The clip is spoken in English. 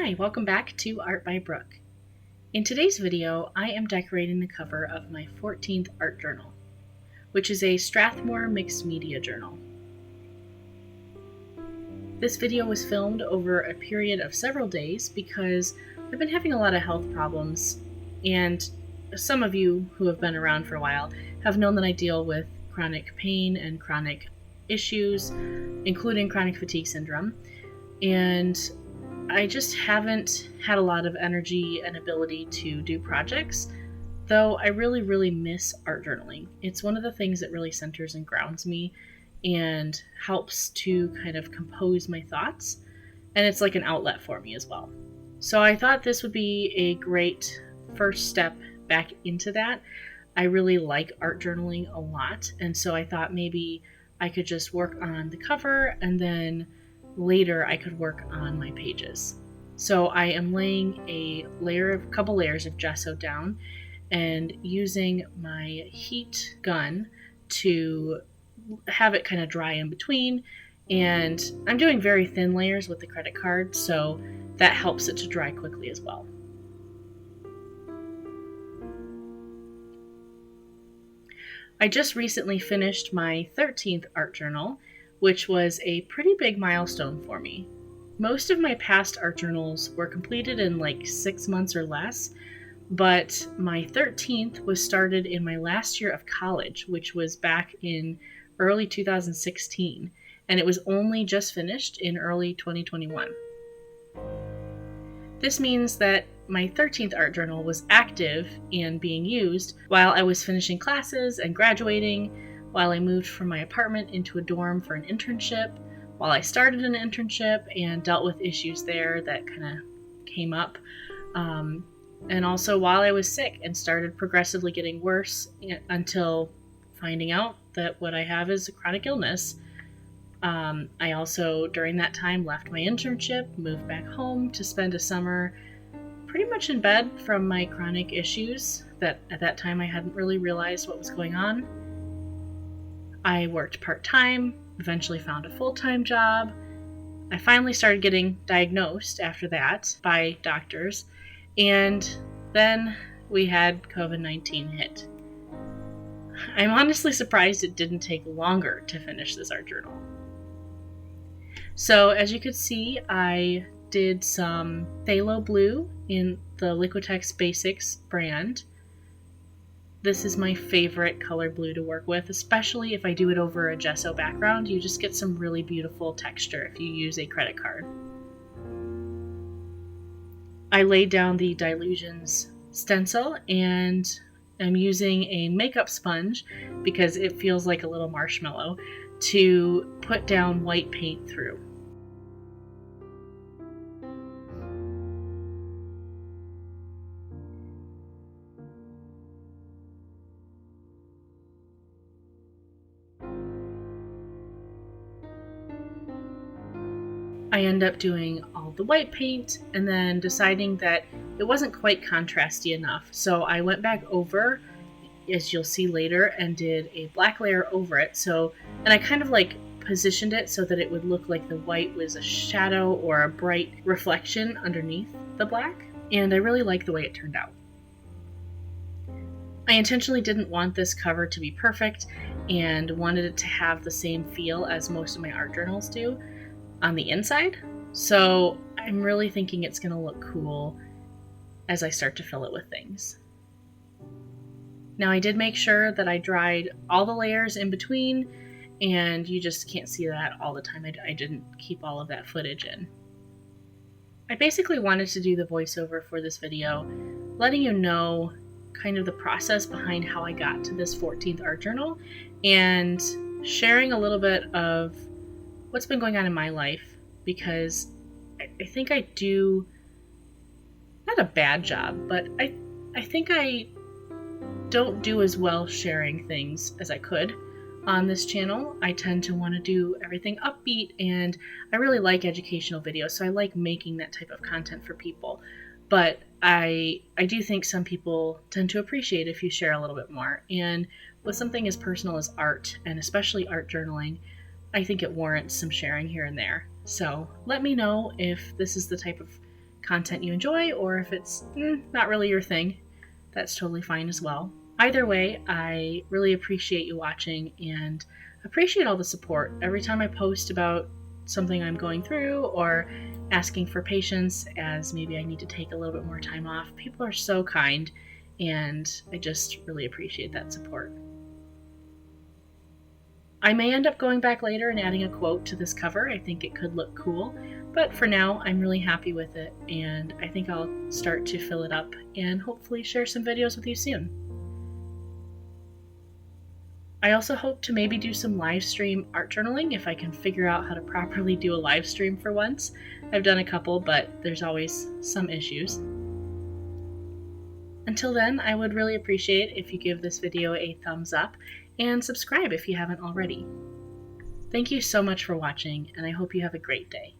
Hi, welcome back to Art by Brooke. In today's video, I am decorating the cover of my 14th art journal, which is a Strathmore mixed media journal. This video was filmed over a period of several days because I've been having a lot of health problems, and some of you who have been around for a while have known that I deal with chronic pain and chronic issues, including chronic fatigue syndrome, and I just haven't had a lot of energy and ability to do projects, though I really miss art journaling. It's one of the things that really centers and grounds me and helps to kind of compose my thoughts, and it's like an outlet for me as well. So I thought this would be a great first step back into that. I really like art journaling a lot, and so I thought maybe I could just work on the cover and then later I could work on my pages. So I am laying a couple layers of gesso down and using my heat gun to have it kind of dry in between. And I'm doing very thin layers with the credit card, so that helps it to dry quickly as well. I just recently finished my 13th art journal, which was a pretty big milestone for me. Most of my past art journals were completed in like 6 months or less, but my 13th was started in my last year of college, which was back in early 2016, and it was only just finished in early 2021. This means that my 13th art journal was active and being used while I was finishing classes and graduating, while I moved from my apartment into a dorm for an internship, while I started an internship and dealt with issues there that kind of came up, and also while I was sick and started progressively getting worse until finding out that what I have is a chronic illness. I also, during that time, left my internship, moved back home to spend a summer pretty much in bed from my chronic issues that at that time I hadn't really realized what was going on. I worked part-time, eventually found a full-time job. I finally started getting diagnosed after that by doctors, and then we had COVID-19 hit. I'm honestly surprised it didn't take longer to finish this art journal. So as you could see, I did some phthalo blue in the Liquitex Basics brand. This is my favorite color blue to work with, especially if I do it over a gesso background. You just get some really beautiful texture if you use a credit card. I laid down the Dylusions stencil and I'm using a makeup sponge because it feels like a little marshmallow to put down white paint through. I end up doing all the white paint and then deciding that it wasn't quite contrasty enough. So I went back over, as you'll see later, and did a black layer over it. And I kind of like positioned it so that it would look like the white was a shadow or a bright reflection underneath the black. And I really like the way it turned out. I intentionally didn't want this cover to be perfect and wanted it to have the same feel as most of my art journals do on the inside, so I'm really thinking it's going to look cool as I start to fill it with things. Now I did make sure that I dried all the layers in between, and you just can't see that all the time. I didn't keep all of that footage in. I basically wanted to do the voiceover for this video, letting you know kind of the process behind how I got to this 14th art journal, and sharing a little bit of what's been going on in my life, because I think I do not a bad job, but I think I don't do as well sharing things as I could on this channel. I tend to want to do everything upbeat, and I really like educational videos, so I like making that type of content for people. But I do think some people tend to appreciate if you share a little bit more, and with something as personal as art, and especially art journaling, I think it warrants some sharing here and there. So let me know if this is the type of content you enjoy, or if it's not really your thing, that's totally fine as well. Either way, I really appreciate you watching and appreciate all the support. Every time I post about something I'm going through or asking for patience as maybe I need to take a little bit more time off, people are so kind, and I just really appreciate that support. I may end up going back later and adding a quote to this cover. I think it could look cool, but for now I'm really happy with it, and I think I'll start to fill it up and hopefully share some videos with you soon. I also hope to maybe do some live stream art journaling if I can figure out how to properly do a live stream for once. I've done a couple, but there's always some issues. Until then, I would really appreciate if you give this video a thumbs up and subscribe if you haven't already. Thank you so much for watching, and I hope you have a great day.